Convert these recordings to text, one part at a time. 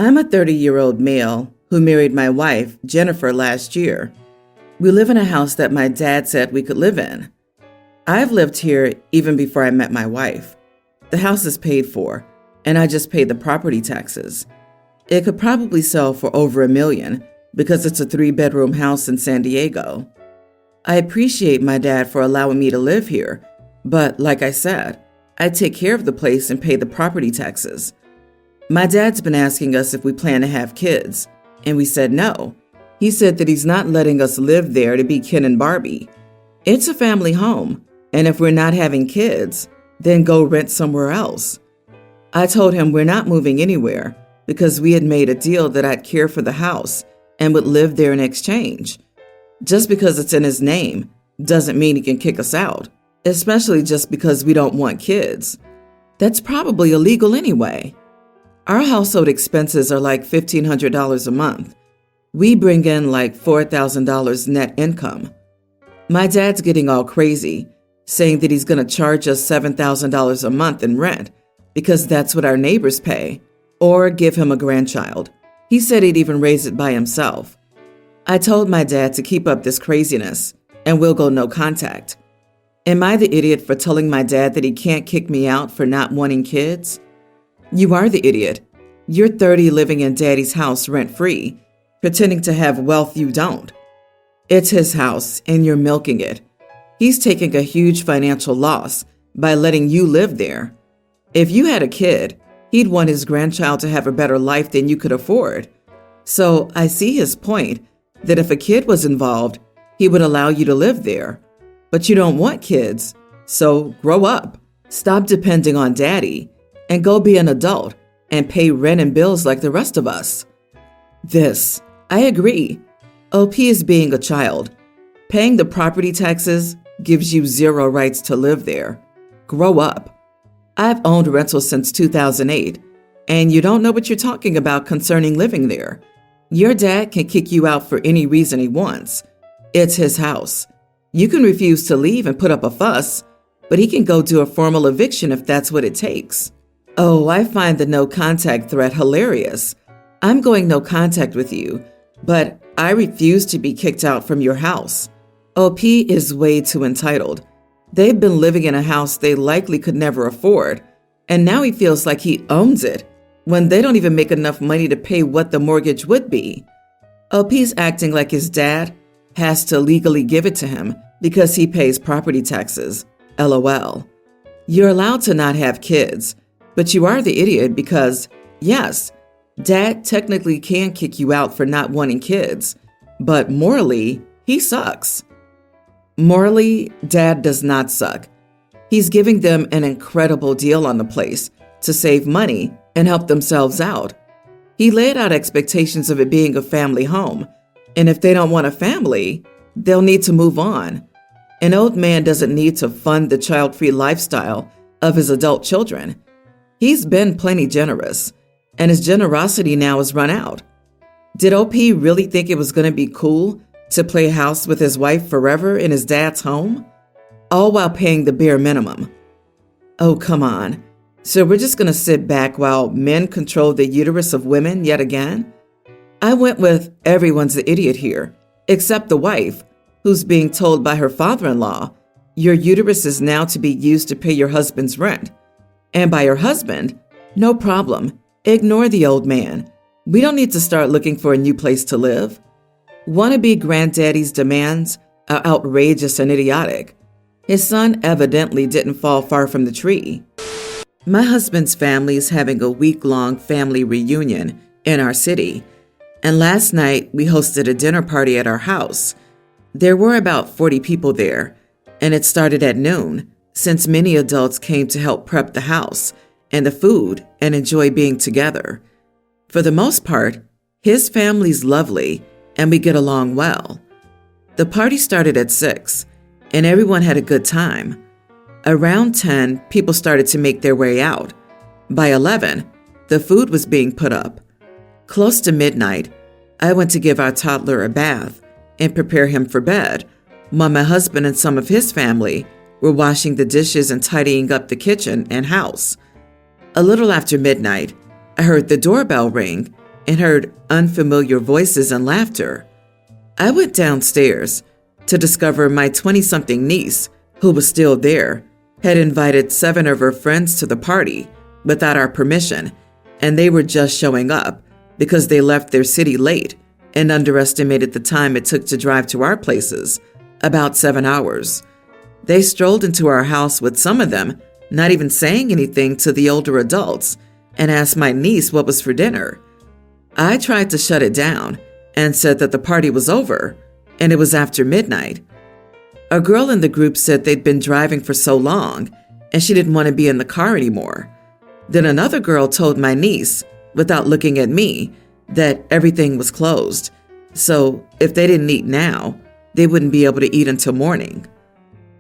I'm a 30-year-old male who married my wife, Jennifer, last year. We live in a house that my dad said we could live in. I've lived here even before I met my wife. The house is paid for, and I just pay the property taxes. It could probably sell for over $1 million because it's a 3-bedroom house in San Diego. I appreciate my dad for allowing me to live here, but like I said, I take care of the place and pay the property taxes. My dad's been asking us if we plan to have kids, and we said no. He said that he's not letting us live there to be Ken and Barbie. It's a family home, and if we're not having kids, then go rent somewhere else. I told him we're not moving anywhere because we had made a deal that I'd care for the house and would live there in exchange. Just because it's in his name doesn't mean he can kick us out, especially just because we don't want kids. That's probably illegal anyway. Our household expenses are like $1,500 a month. We bring in like $4,000 net income. My dad's getting all crazy, saying that he's going to charge us $7,000 a month in rent because that's what our neighbors pay, or give him a grandchild. He said he'd even raise it by himself. I told my dad to keep up this craziness, and we'll go no contact. Am I the idiot for telling my dad that he can't kick me out for not wanting kids? You are the idiot. You're 30 living in daddy's house rent-free, pretending to have wealth you don't. It's his house, and you're milking it. He's taking a huge financial loss by letting you live there. If you had a kid, he'd want his grandchild to have a better life than you could afford. So I see his point that if a kid was involved, he would allow you to live there. But you don't want kids, so grow up. Stop depending on daddy and go be an adult and pay rent and bills like the rest of us. I agree. OP is being a child. Paying the property taxes gives you zero rights to live there. Grow up. I've owned rentals since 2008, and you don't know what you're talking about concerning living there. Your dad can kick you out for any reason he wants. It's his house. You can refuse to leave and put up a fuss, but he can go do a formal eviction if that's what it takes. Oh, I find the no contact threat hilarious. I'm going no contact with you, but I refuse to be kicked out from your house. OP is way too entitled. They've been living in a house they likely could never afford, and now he feels like he owns it when they don't even make enough money to pay what the mortgage would be. OP's acting like his dad has to legally give it to him because he pays property taxes. LOL. You're allowed to not have kids, but you are the idiot because, yes, dad technically can kick you out for not wanting kids, but morally, he sucks. Morally, dad does not suck. He's giving them an incredible deal on the place to save money and help themselves out. He laid out expectations of it being a family home, and if they don't want a family, they'll need to move on. An old man doesn't need to fund the child-free lifestyle of his adult children. He's been plenty generous, and his generosity now has run out. Did OP really think it was going to be cool to play house with his wife forever in his dad's home? All while paying the bare minimum. Oh, come on. So we're just going to sit back while men control the uterus of women yet again? I went with everyone's the idiot here, except the wife, who's being told by her father-in-law, your uterus is now to be used to pay your husband's rent. And by her husband, no problem. Ignore the old man. We don't need to start looking for a new place to live. Wannabe granddaddy's demands are outrageous and idiotic. His son evidently didn't fall far from the tree. My husband's family is having a week-long family reunion in our city, and last night we hosted a dinner party at our house. There were about 40 people there, and it started at noon, since many adults came to help prep the house and the food and enjoy being together. For the most part, his family's lovely, and we get along well. The party started at 6, and everyone had a good time. Around 10, people started to make their way out. By 11, the food was being put up. Close to midnight, I went to give our toddler a bath and prepare him for bed, while my husband and some of his family were washing the dishes and tidying up the kitchen and house. A little after midnight, I heard the doorbell ring, and heard unfamiliar voices and laughter. I went downstairs to discover my 20-something niece, who was still there, had invited 7 of her friends to the party without our permission, and they were just showing up because they left their city late and underestimated the time it took to drive to our places, about 7 hours. They strolled into our house with some of them not even saying anything to the older adults and asked my niece what was for dinner. I tried to shut it down and said that the party was over and it was after midnight. A girl in the group said they'd been driving for so long and she didn't want to be in the car anymore. Then another girl told my niece, without looking at me, that everything was closed. So if they didn't eat now, they wouldn't be able to eat until morning.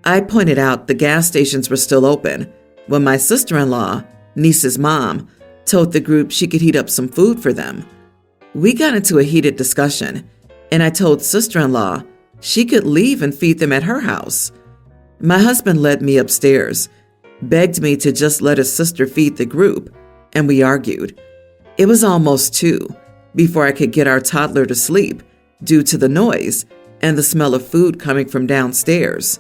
I pointed out the gas stations were still open when my sister-in-law, niece's mom, told the group she could heat up some food for them. We got into a heated discussion, and I told sister-in-law she could leave and feed them at her house. My husband led me upstairs, begged me to just let his sister feed the group, and we argued. It was almost 2 before I could get our toddler to sleep due to the noise and the smell of food coming from downstairs.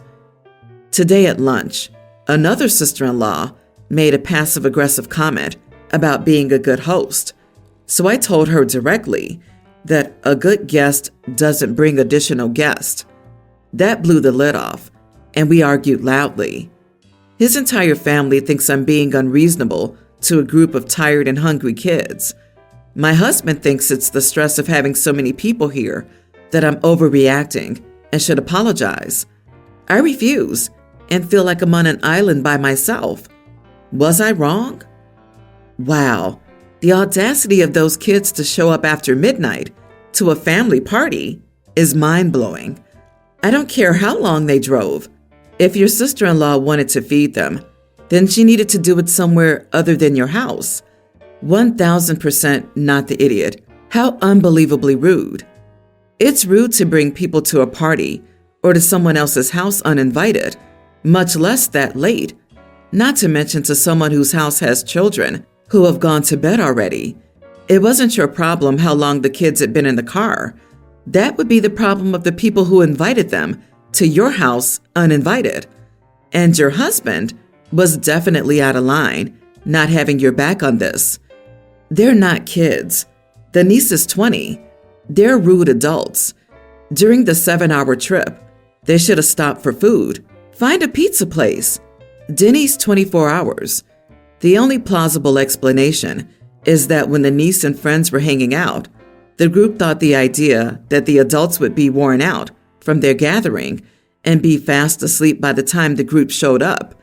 Today at lunch, another sister-in-law made a passive-aggressive comment about being a good host. So I told her directly that a good guest doesn't bring additional guests. That blew the lid off, and we argued loudly. His entire family thinks I'm being unreasonable to a group of tired and hungry kids. My husband thinks it's the stress of having so many people here that I'm overreacting and should apologize. I refuse and feel like I'm on an island by myself. Was I wrong? Wow, the audacity of those kids to show up after midnight to a family party is mind-blowing. I don't care how long they drove. If your sister-in-law wanted to feed them, then she needed to do it somewhere other than your house. 1000% not the idiot. How unbelievably rude. It's rude to bring people to a party or to someone else's house uninvited, much less that late, not to mention to someone whose house has children who have gone to bed already. It wasn't your problem how long the kids had been in the car. That would be the problem of the people who invited them to your house uninvited. And your husband was definitely out of line, not having your back on this. They're not kids. The niece is 20. They're rude adults. During the 7-hour trip, they should have stopped for food. Find a pizza place. Denny's 24 hours. The only plausible explanation is that when the niece and friends were hanging out, the group thought the idea that the adults would be worn out from their gathering and be fast asleep by the time the group showed up,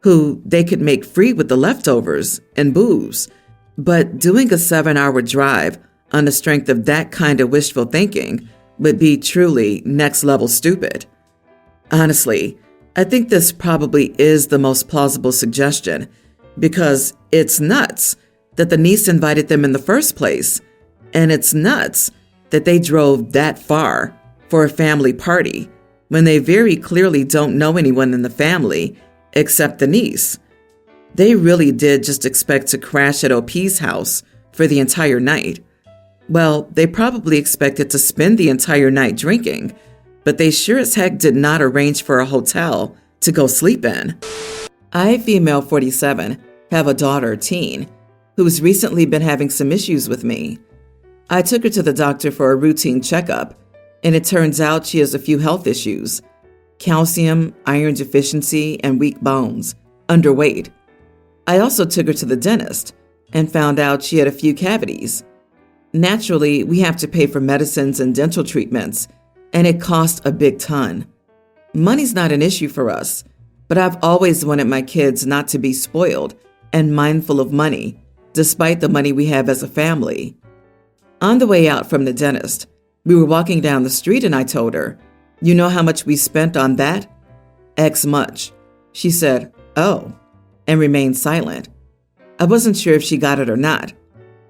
who they could make free with the leftovers and booze. But doing a 7-hour drive on the strength of that kind of wishful thinking would be truly next-level stupid. Honestly, I think this probably is the most plausible suggestion because it's nuts that the niece invited them in the first place, and it's nuts that they drove that far for a family party when they very clearly don't know anyone in the family except the niece. They really did just expect to crash at OP's house for the entire night. Well, they probably expected to spend the entire night drinking, but they sure as heck did not arrange for a hotel to go sleep in. I, female 47, have a daughter, teen, who's recently been having some issues with me. I took her to the doctor for a routine checkup, and it turns out she has a few health issues: calcium, iron deficiency, and weak bones, underweight. I also took her to the dentist and found out she had a few cavities. Naturally, we have to pay for medicines and dental treatments, and it costs a big ton. Money's not an issue for us, but I've always wanted my kids not to be spoiled and mindful of money, despite the money we have as a family. On the way out from the dentist, we were walking down the street and I told her, "You know how much we spent on that?" "X much." She said, "Oh," and remained silent. I wasn't sure if she got it or not.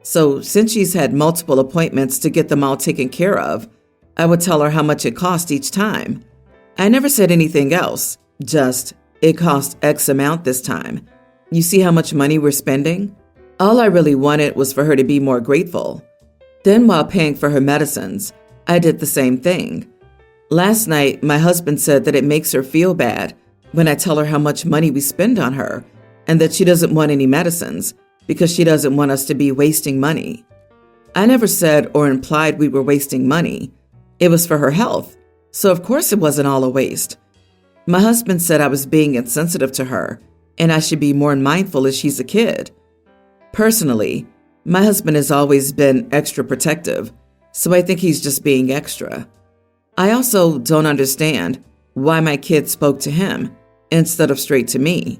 So since she's had multiple appointments to get them all taken care of, I would tell her how much it cost each time. I never said anything else, just, "It cost X amount this time. You see how much money we're spending?" All I really wanted was for her to be more grateful. Then while paying for her medicines, I did the same thing. Last night, my husband said that it makes her feel bad when I tell her how much money we spend on her and that she doesn't want any medicines because she doesn't want us to be wasting money. I never said or implied we were wasting money. It was for her health, so of course it wasn't all a waste. My husband said I was being insensitive to her and I should be more mindful as she's a kid. Personally, my husband has always been extra protective, so I think he's just being extra. I also don't understand why my kid spoke to him instead of straight to me.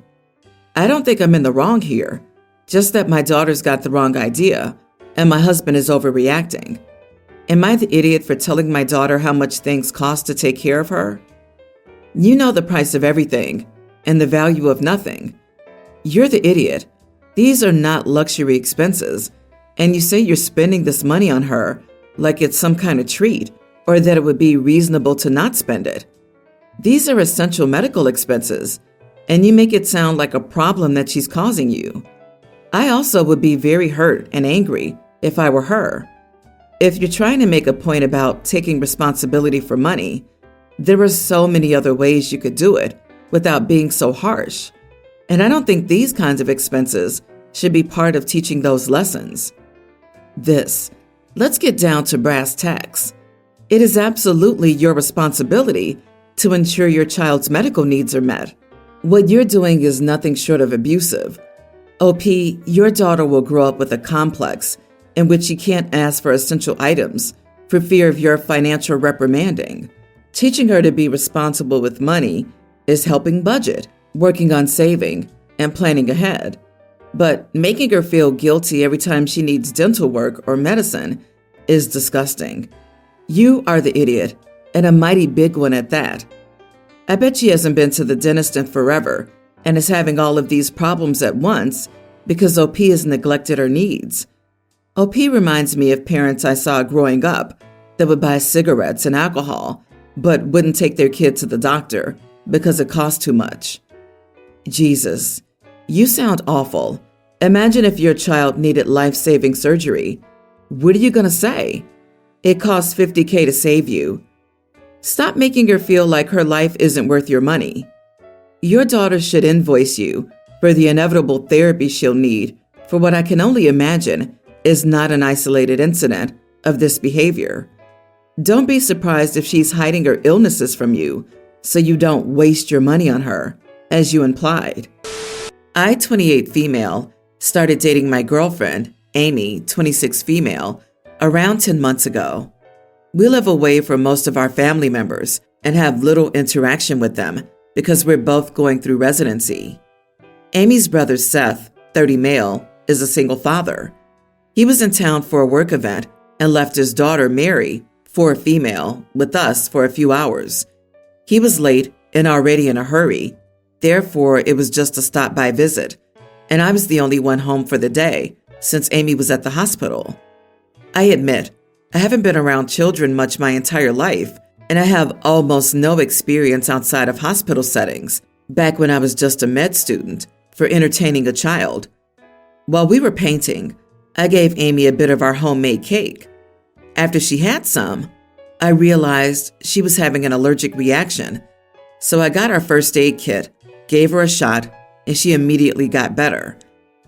I don't think I'm in the wrong here, just that my daughter's got the wrong idea and my husband is overreacting. Am I the idiot for telling my daughter how much things cost to take care of her? You know the price of everything and the value of nothing. You're the idiot. These are not luxury expenses, and you say you're spending this money on her like it's some kind of treat or that it would be reasonable to not spend it. These are essential medical expenses, and you make it sound like a problem that she's causing you. I also would be very hurt and angry if I were her. If you're trying to make a point about taking responsibility for money, there are so many other ways you could do it without being so harsh. And I don't think these kinds of expenses should be part of teaching those lessons. Let's get down to brass tacks. It is absolutely your responsibility to ensure your child's medical needs are met. What you're doing is nothing short of abusive. OP, your daughter will grow up with a complex in which she can't ask for essential items for fear of your financial reprimanding. Teaching her to be responsible with money is helping budget, working on saving, and planning ahead. But making her feel guilty every time she needs dental work or medicine is disgusting. You are the idiot, and a mighty big one at that. I bet she hasn't been to the dentist in forever and is having all of these problems at once because OP has neglected her needs. OP reminds me of parents I saw growing up that would buy cigarettes and alcohol but wouldn't take their kid to the doctor because it cost too much. Jesus, you sound awful. Imagine if your child needed life-saving surgery. What are you going to say? It costs $50,000 to save you. Stop making her feel like her life isn't worth your money. Your daughter should invoice you for the inevitable therapy she'll need for what I can only imagine is not an isolated incident of this behavior. Don't be surprised if she's hiding her illnesses from you so you don't waste your money on her, as you implied. I, 28 female, started dating my girlfriend, Amy, 26 female, around 10 months ago. We live away from most of our family members and have little interaction with them because we're both going through residency. Amy's brother, Seth, 30 male, is a single father. He was in town for a work event and left his daughter, Mary, 4 female, with us for a few hours. He was late and already in a hurry. Therefore, it was just a stop-by visit, and I was the only one home for the day since Amy was at the hospital. I admit, I haven't been around children much my entire life, and I have almost no experience outside of hospital settings, back when I was just a med student, for entertaining a child. While we were painting, I gave Amy a bit of our homemade cake. After she had some, I realized she was having an allergic reaction, so I got our first aid kit, gave her a shot, and she immediately got better.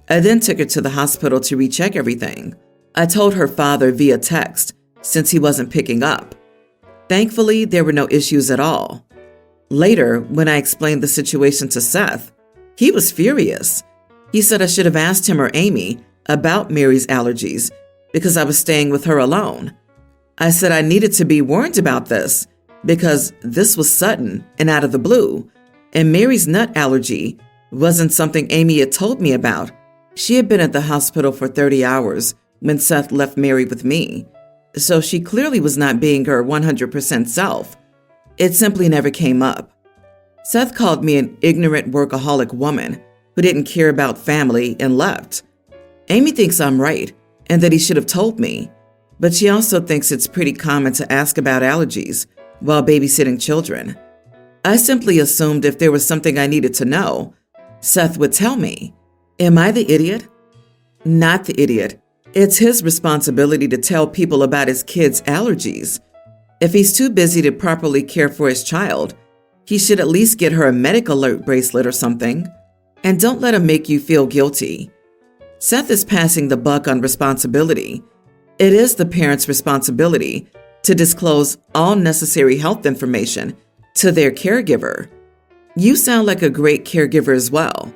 I then took her to the hospital to recheck everything. I told her father via text, since he wasn't picking up. Thankfully, there were no issues at all. Later, when I explained the situation to Seth, he was furious. He said I should have asked him or Amy about Mary's allergies because I was staying with her alone. I said I needed to be warned about this because this was sudden and out of the blue, and Mary's nut allergy wasn't something Amy had told me about. She had been at the hospital for 30 hours when Seth left Mary with me, so she clearly was not being her 100% self. It simply never came up. Seth called me an ignorant workaholic woman who didn't care about family and left. Amy thinks I'm right and that he should have told me, but she also thinks it's pretty common to ask about allergies while babysitting children. I simply assumed if there was something I needed to know, Seth would tell me. Am I the idiot? Not the idiot. It's his responsibility to tell people about his kids' allergies. If he's too busy to properly care for his child, he should at least get her a medic alert bracelet or something. And don't let him make you feel guilty. Seth is passing the buck on responsibility. It is the parent's responsibility to disclose all necessary health information to their caregiver. You sound like a great caregiver as well.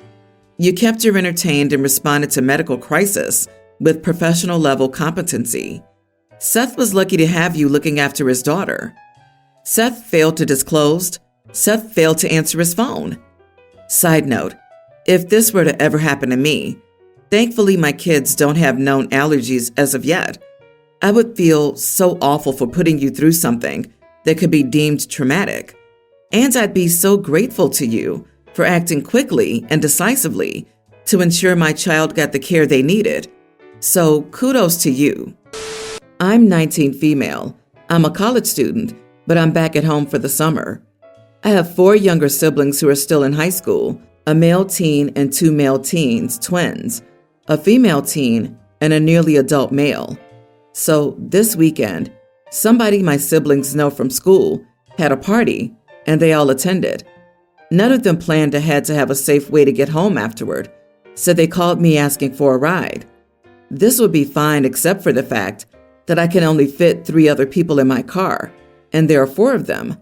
You kept her entertained and responded to medical crisis with professional level competency. Seth was lucky to have you looking after his daughter. Seth failed to disclose. Seth failed to answer his phone. Side note, if this were to ever happen to me, thankfully my kids don't have known allergies as of yet. I would feel so awful for putting you through something that could be deemed traumatic. And I'd be so grateful to you for acting quickly and decisively to ensure my child got the care they needed. So kudos to you. I'm 19 female. I'm a college student, but I'm back at home for the summer. I have 4 younger siblings who are still in high school, a male teen and 2 male teens, twins, a female teen, and a nearly adult male. So this weekend, somebody my siblings know from school had a party, and they all attended. None of them planned ahead to have a safe way to get home afterward, so they called me asking for a ride. This would be fine except for the fact that I can only fit 3 other people in my car, and there are 4 of them.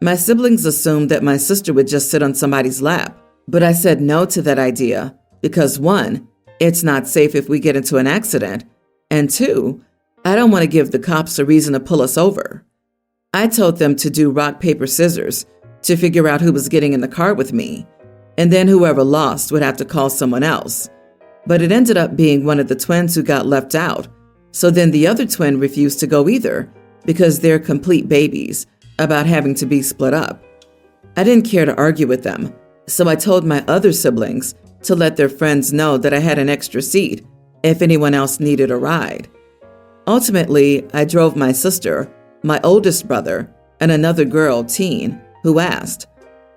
My siblings assumed that my sister would just sit on somebody's lap, but I said no to that idea because 1, it's not safe if we get into an accident, and 2, I don't want to give the cops a reason to pull us over. I told them to do rock, paper, scissors to figure out who was getting in the car with me, and then whoever lost would have to call someone else. But it ended up being one of the twins who got left out, so then the other twin refused to go either because they're complete babies about having to be split up. I didn't care to argue with them, so I told my other siblings to let their friends know that I had an extra seat if anyone else needed a ride. Ultimately, I drove my sister, my oldest brother, and another girl, teen, who asked.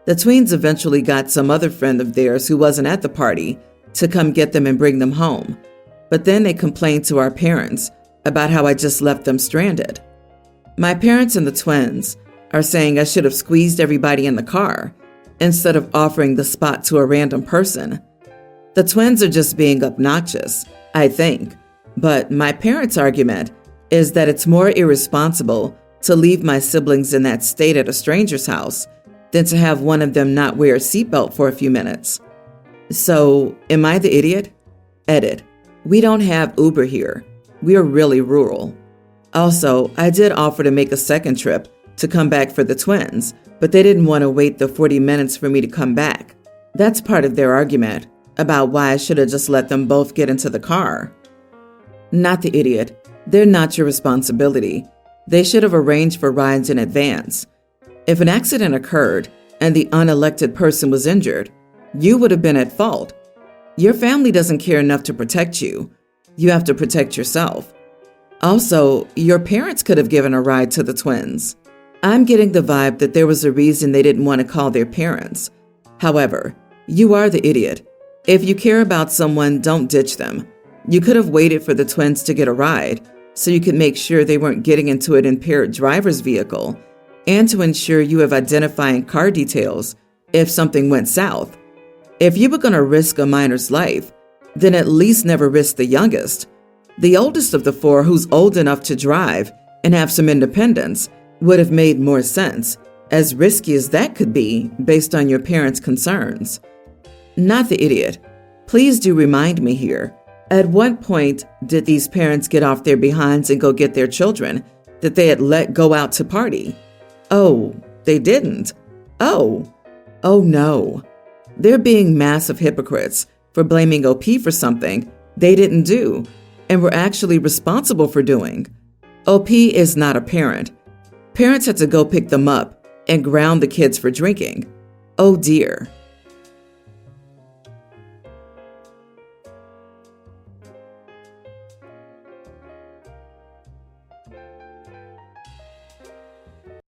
The tweens eventually got some other friend of theirs who wasn't at the party to come get them and bring them home, but then they complained to our parents about how I just left them stranded. My parents and the twins are saying I should have squeezed everybody in the car instead of offering the spot to a random person. The twins are just being obnoxious, I think, but my parents' argument is that it's more irresponsible to leave my siblings in that state at a stranger's house than to have one of them not wear a seatbelt for a few minutes. So, am I the idiot? Edit. We don't have Uber here. We are really rural. Also, I did offer to make a second trip to come back for the twins, but they didn't want to wait the 40 minutes for me to come back. That's part of their argument about why I should have just let them both get into the car. Not the idiot. They're not your responsibility. They should have arranged for rides in advance. If an accident occurred and the unelected person was injured, you would have been at fault. Your family doesn't care enough to protect you. You have to protect yourself. Also, your parents could have given a ride to the twins. I'm getting the vibe that there was a reason they didn't want to call their parents. However, you are the idiot. If you care about someone, don't ditch them. You could have waited for the twins to get a ride so you could make sure they weren't getting into an impaired driver's vehicle and to ensure you have identifying car details if something went south. If you were going to risk a minor's life, then at least never risk the youngest. The oldest of the 4 who's old enough to drive and have some independence would have made more sense, as risky as that could be based on your parents' concerns. Not the idiot. Please do remind me here. At what point did these parents get off their behinds and go get their children that they had let go out to party? Oh, they didn't. Oh no. They're being massive hypocrites for blaming OP for something they didn't do and were actually responsible for doing. OP is not a parent. Parents had to go pick them up and ground the kids for drinking. Oh dear.